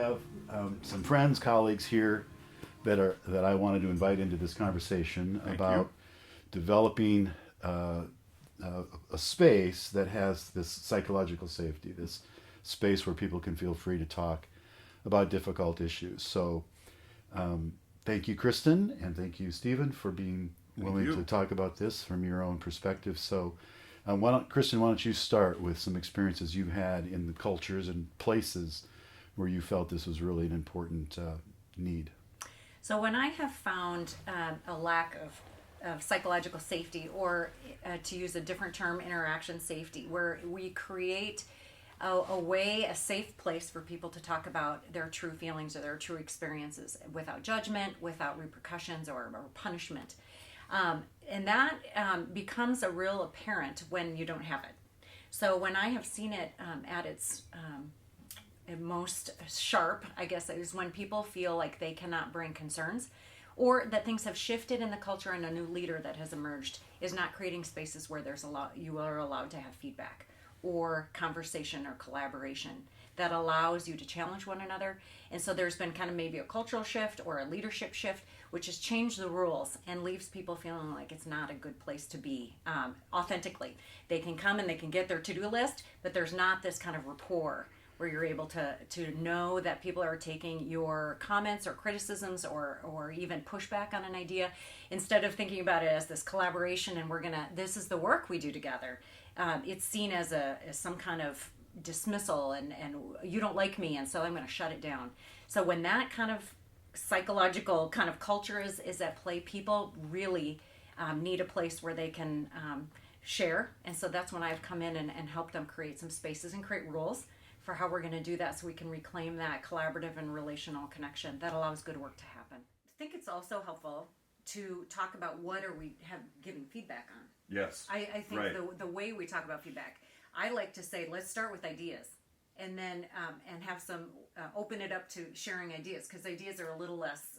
have some friends, colleagues here that I wanted to invite into this conversation Thank about you. developing a space that has this psychological safety, this space where people can feel free to talk about difficult issues. So, thank you, Kristen, and thank you, Stephen, for being Thank willing you. to talk about this from your own perspective. So, Kristen, why don't you start with some experiences you've had in the cultures and places where you felt this was really an important need? So when I have found a lack of psychological safety, or to use a different term, interaction safety, where we create a safe place for people to talk about their true feelings or their true experiences without judgment, without repercussions or punishment. And that becomes a real apparent when you don't have it. So when I have seen it at its most sharp, I guess, is when people feel like they cannot bring concerns, or that things have shifted in the culture and a new leader that has emerged is not creating spaces where you are allowed to have feedback or conversation or collaboration that allows you to challenge one another. And so there's been kind of maybe a cultural shift or a leadership shift, which has changed the rules and leaves people feeling like it's not a good place to be authentically. They can come and they can get their to-do list, but there's not this kind of rapport where you're able to know that people are taking your comments or criticisms or even pushback on an idea, instead of thinking about it as this collaboration and this is the work we do together. It's seen as some kind of dismissal and you don't like me, and so I'm going to shut it down. So when that kind of psychological kind of culture is at play, people really need a place where they can share. And so that's when I've come in and helped them create some spaces and create rules for how we're going to do that, so we can reclaim that collaborative and relational connection that allows good work to happen. I think it's also helpful to talk about what are we giving feedback on. Yes. I think Right. the way we talk about feedback, I like to say, let's start with ideas, and then and have some open it up to sharing ideas, because ideas are a little less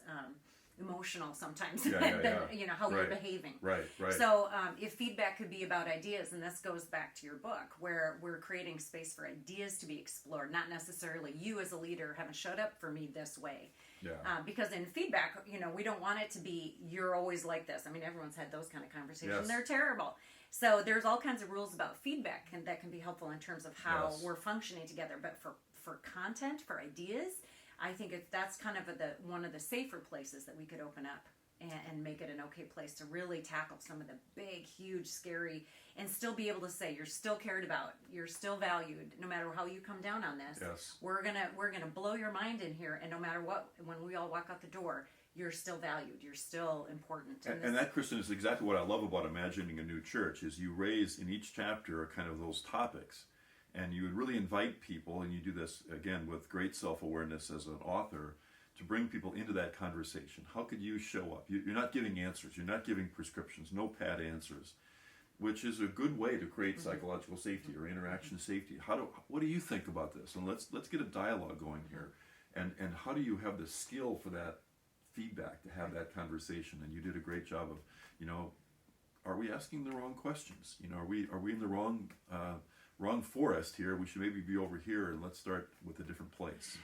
emotional sometimes Yeah, than how we're Right. behaving. Right. So if feedback could be about ideas, and this goes back to your book, where we're creating space for ideas to be explored, not necessarily you as a leader haven't showed up for me this way. Yeah. Because in feedback, we don't want it to be, you're always like this. I mean, everyone's had those kind of conversations. Yes. They're terrible. So there's all kinds of rules about feedback that can be helpful in terms of how Yes. we're functioning together. But for content, for ideas, I think that's kind of one of the safer places that we could open up and make it an okay place to really tackle some of the big, huge, scary, and still be able to say you're still cared about, you're still valued, no matter how you come down on this. Yes. We're gonna blow your mind in here, and no matter what, when we all walk out the door, you're still valued, you're still important. And that, Kristen, is exactly what I love about imagining a new church. Is you raise in each chapter kind of those topics, and you would really invite people, and you do this again with great self-awareness as an author, to bring people into that conversation. How could you show up? You're not giving answers. You're not giving prescriptions. No pat answers, which is a good way to create psychological safety or interaction safety. What do you think about this? And let's get a dialogue going here. And how do you have the skill for that feedback, to have that conversation? And you did a great job of, are we asking the wrong questions? Are we in the wrong forest here? We should maybe be over here, and let's start with a different place.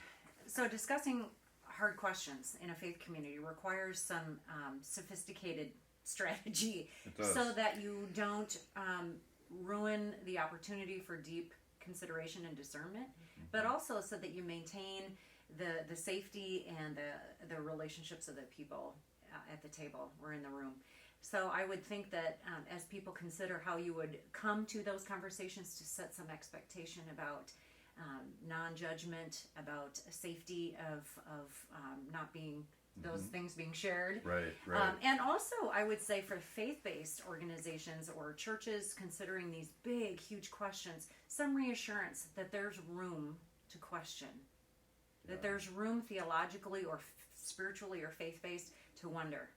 So discussing hard questions in a faith community requires some sophisticated strategy, It does. so that you don't ruin the opportunity for deep consideration and discernment, but also so that you maintain the safety and the relationships of the people at the table or in the room. So I would think that as people consider how you would come to those conversations, to set some expectation about non-judgment, about safety of not being those things being shared. Right. And also, I would say for faith-based organizations or churches considering these big, huge questions, some reassurance that there's room to question, that there's room theologically or spiritually or faith-based to wonder.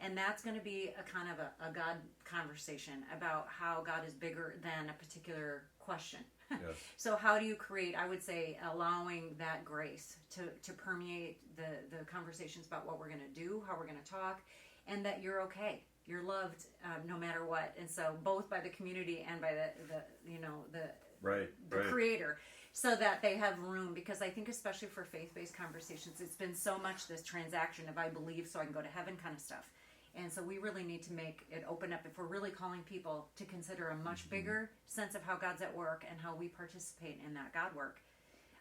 And that's going to be a kind of a God conversation about how God is bigger than a particular question. Yes. So how do you create, I would say, allowing that grace to permeate the conversations about what we're going to do, how we're going to talk, and that you're okay. You're loved no matter what. And so both by the community and by the Right. creator. so that they have room, because I think especially for faith-based conversations, it's been so much this transaction of I believe so I can go to heaven kind of stuff. And so we really need to make it open up if we're really calling people to consider a much bigger sense of how God's at work and how we participate in that God work.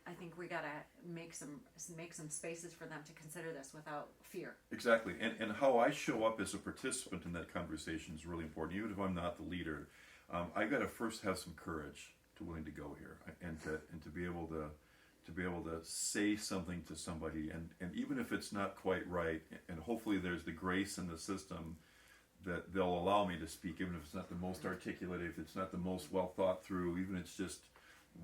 I think we got to make some spaces for them to consider this without fear. Exactly. And how I show up as a participant in that conversation is really important. Even if I'm not the leader, I got to first have some courage to willing to go here and to be able to say something to somebody, and even if it's not quite right, and hopefully there's the grace in the system that they'll allow me to speak, even if it's not the most articulate, if it's not the most well thought through, even if it's just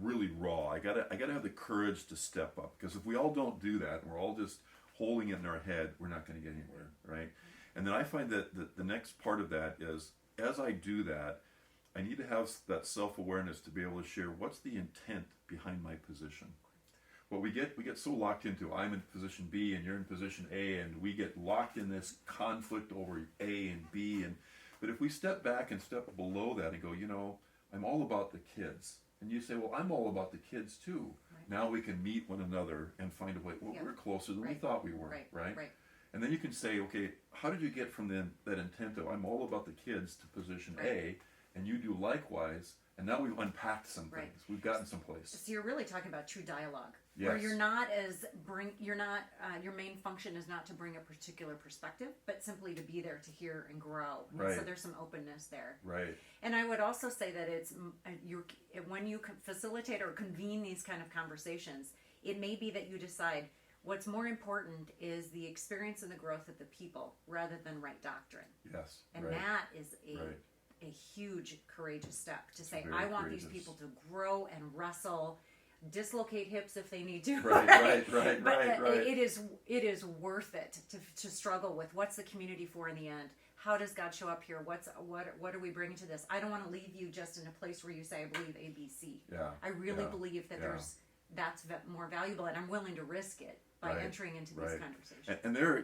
really raw. I gotta have the courage to step up, because if we all don't do that and we're all just holding it in our head, we're not going to get anywhere, right? And then I find that the next part of that is, as I do that, I need to have that self-awareness to be able to share what's the intent behind my position. What we get so locked into, I'm in position B and you're in position A, and we get locked in this conflict over A and B. But if we step back and step below that and go, I'm all about the kids. And you say, well, I'm all about the kids too. Right. Now we can meet one another and find a way. Well, we're closer than we thought we were, right? And then you can say, okay, how did you get from that intent of I'm all about the kids to position A, and you do likewise, and now we've unpacked some things. We've gotten someplace. So you're really talking about true dialogue, yes. where your main function is not to bring a particular perspective, but simply to be there to hear and grow. And so there's some openness there. Right. And I would also say that it's when you facilitate or convene these kind of conversations, it may be that you decide what's more important is the experience and the growth of the people rather than right doctrine. Yes. And that is a huge courageous step to say, I want courageous. these people to grow and wrestle, dislocate hips if they need to. Right. It is worth it to struggle with what's the community for in the end. How does God show up here? What are we bringing to this? I don't want to leave you just in a place where you say I believe A, B, C. Yeah. I really believe that that's more valuable, and I'm willing to risk it by entering into these conversations. And there,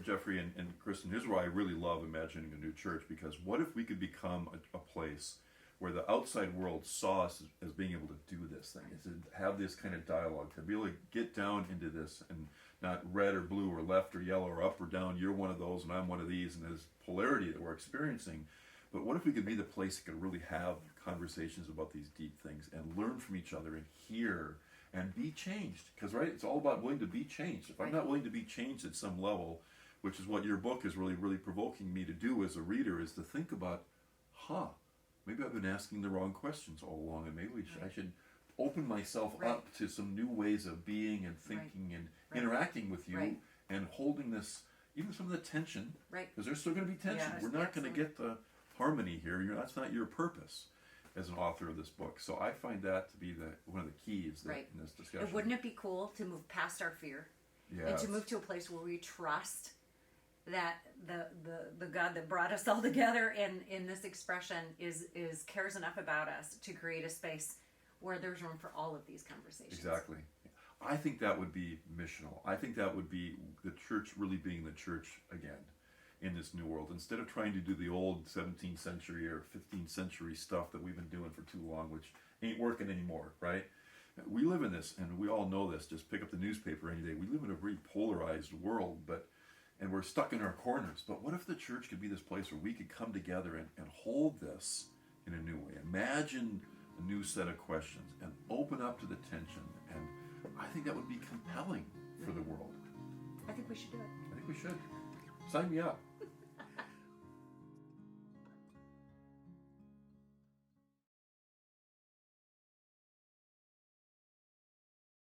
Jeffrey and Kristen, here's why I really love imagining a new church, because what if we could become a place where the outside world saw us as being able to do this thing, is to have this kind of dialogue, to be able to get down into this, and not red or blue or left or yellow or up or down, you're one of those and I'm one of these, and this polarity that we're experiencing. But what if we could be the place that could really have conversations about these deep things and learn from each other and hear and be changed? Because it's all about willing to be changed. If I'm not willing to be changed at some level, which is what your book is really, really provoking me to do as a reader, is to think about, maybe I've been asking the wrong questions all along, and maybe I should open myself up to some new ways of being and thinking and interacting with you and holding this, even some of the tension, because there's still going to be tension. We're not going to get the harmony here. That's not your purpose as an author of this book. So I find that to be one of the keys in this discussion. And wouldn't it be cool to move past our fear and to move to a place where we trust that the God that brought us all together in this expression is cares enough about us to create a space where there's room for all of these conversations. Exactly. I think that would be missional. I think that would be the church really being the church again in this new world, instead of trying to do the old 17th century or 15th century stuff that we've been doing for too long, which ain't working anymore, right? We live in this, and we all know this. Just pick up the newspaper any day. We live in a very polarized world, and we're stuck in our corners. But what if the church could be this place where we could come together and hold this in a new way? Imagine a new set of questions and open up to the tension. And I think that would be compelling for the world. I think we should do it. I think we should. Sign me up.